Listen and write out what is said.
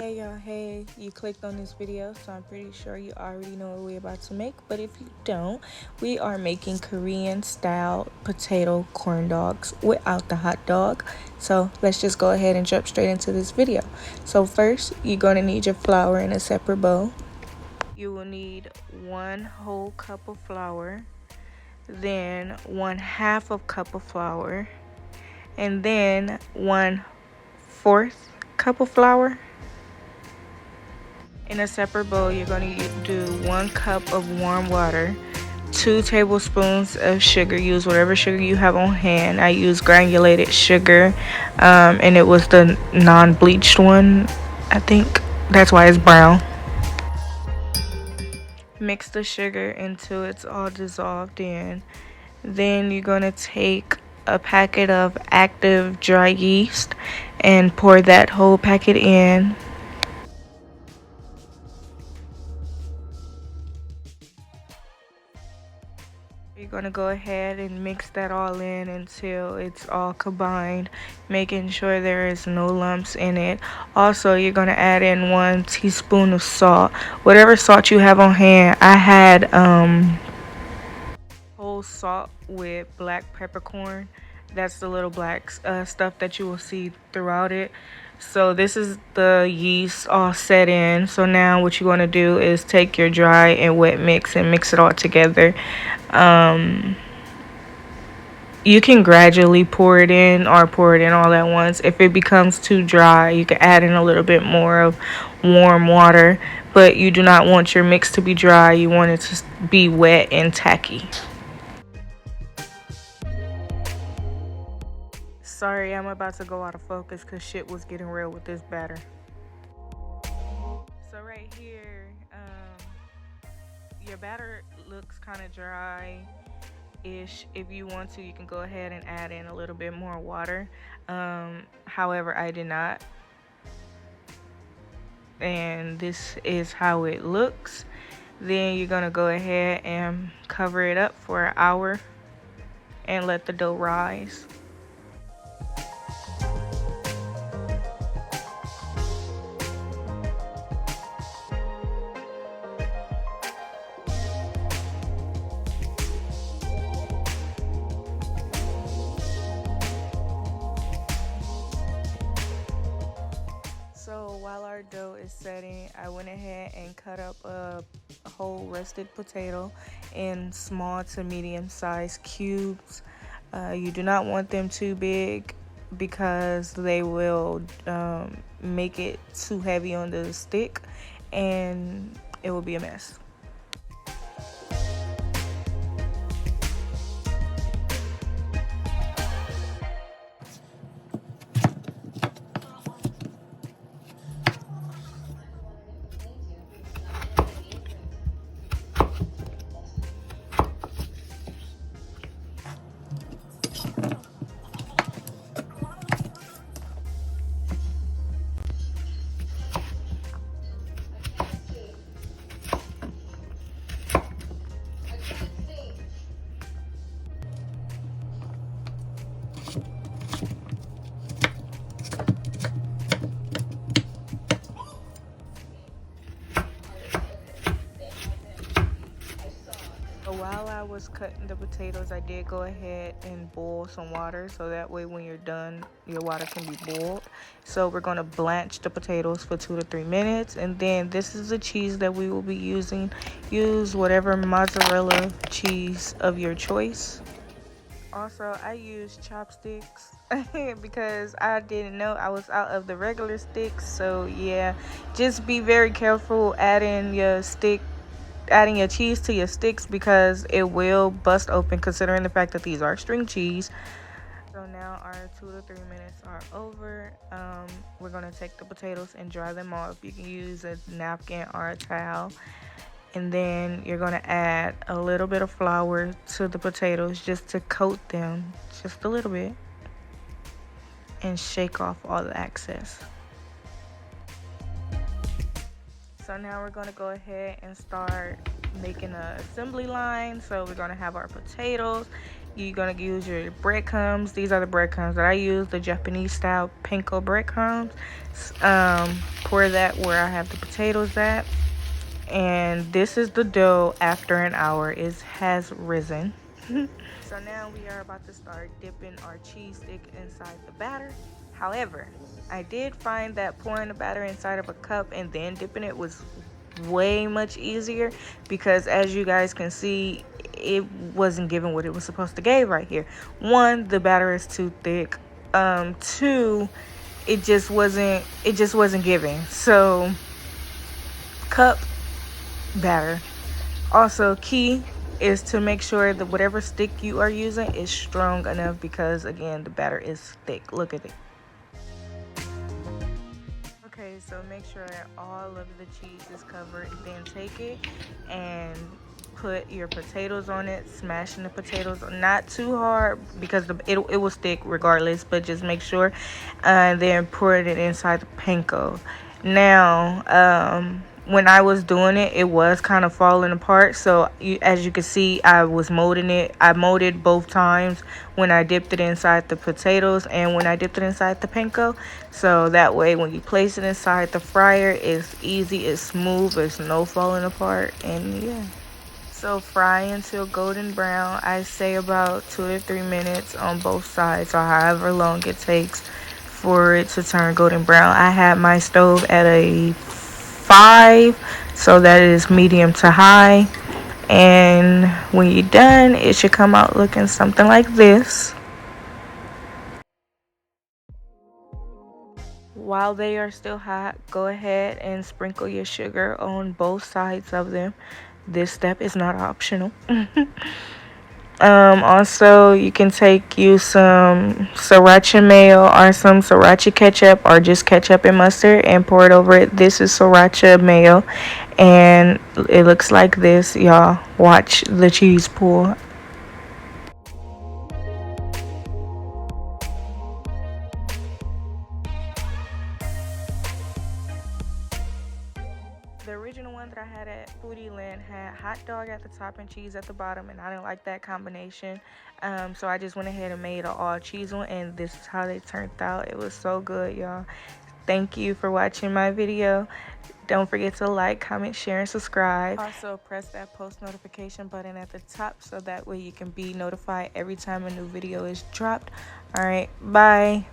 Hey y'all, hey, you clicked on this video, so I'm pretty sure you already know what we're about to make. But if you don't, we are making Korean style potato corn dogs without the hot dog. So let's just go ahead and jump straight into this video. So first, you're going to need your flour in a separate bowl. You will need 1 whole cup of flour, then 1/2 of cup of flour, and then 1/4 cup of flour. In a separate bowl, you're going to do 1 cup of warm water, 2 tablespoons of sugar. Use whatever sugar you have on hand. I use granulated sugar, and it was the non-bleached one. I think that's why it's brown. Mix the sugar until it's all dissolved in. Then you're going to take a packet of active dry yeast and pour that whole packet in. You're going to go ahead and mix that all in until it's all combined, making sure there is no lumps in it. Also, you're going to add in 1 teaspoon of salt, whatever salt you have on hand. I had whole salt with black peppercorn. That's the little black stuff that you will see throughout it. So this is the yeast all set in. So now what you want to do is take your dry and wet mix and mix it all together. You can gradually pour it in or pour it in all at once. If it becomes too dry, you can add in a little bit more of warm water, but you do not want your mix to be dry. You want it to be wet and tacky. Sorry, I'm about to go out of focus because shit was getting real with this batter. So right here, your batter looks kind of dry-ish. If you want to, you can go ahead and add in a little bit more water. However, I did not. And this is how it looks. Then you're gonna go ahead and cover it up for an hour and let the dough rise. So while our dough is setting, I went ahead and cut up a whole roasted potato in small to medium sized cubes. You do not want them too big because they will make it too heavy on the stick and it will be a mess. While I was cutting the potatoes, I did go ahead and boil some water so that way when you're done, your water can be boiled. So we're going to blanch the potatoes for 2 to 3 minutes, and then this is the cheese that we will be using. Use whatever mozzarella cheese of your choice. Also, I use chopsticks because I didn't know I was out of the regular sticks. So yeah, just be very careful adding your cheese to your sticks because it will bust open, considering the fact that these are string cheese. So now our 2 to 3 minutes are over. We're going to take the potatoes and dry them off. You can use a napkin or a towel. And then you're going to add a little bit of flour to the potatoes just to coat them just a little bit and shake off all the excess. So now we're going to go ahead and start making an assembly line. So we're going to have our potatoes you're gonna use your breadcrumbs. These are the breadcrumbs that I use, the Japanese style panko breadcrumbs. Pour that where I have the potatoes at. And this is the dough after an hour. It has risen. So now we are about to start dipping our cheese stick inside the batter. However, I did find that pouring the batter inside of a cup and then dipping it was way much easier, because as you guys can see, it wasn't giving what it was supposed to give right here. One, the batter is too thick. Two, it just wasn't giving. So cup, batter. Also, key is to make sure that whatever stick you are using is strong enough, because again, the batter is thick. Look at it. Okay, so make sure that all of the cheese is covered. Then take it and put your potatoes on it, smashing the potatoes, not too hard because it will stick regardless, but just make sure. And then pour it inside the panko. Now, when I was doing it, it was kind of falling apart. So as you can see, I was molding it. I molded both times, when I dipped it inside the potatoes and when I dipped it inside the panko. So that way, when you place it inside the fryer, it's easy, it's smooth, it's no falling apart, and yeah. So fry until golden brown. I say about 2 to 3 minutes on both sides, or however long it takes for it to turn golden brown. I had my stove at a 5, so that is medium to high. And when you're done, it should come out looking something like this. While they are still hot, go ahead and sprinkle your sugar on both sides of them. This step is not optional. Also, you can use some sriracha mayo or some sriracha ketchup, or just ketchup and mustard, and pour it over it. This is sriracha mayo, and it looks like this, y'all. Watch the cheese pool. The original one that I had at Foodie Land had hot dog at the top and cheese at the bottom, and I didn't like that combination. So I just went ahead and made an all cheese one, and this is how they turned out. It was so good, y'all. Thank you for watching my video. Don't forget to like, comment, share, and subscribe. Also, press that post notification button at the top, so that way you can be notified every time a new video is dropped. All right, bye.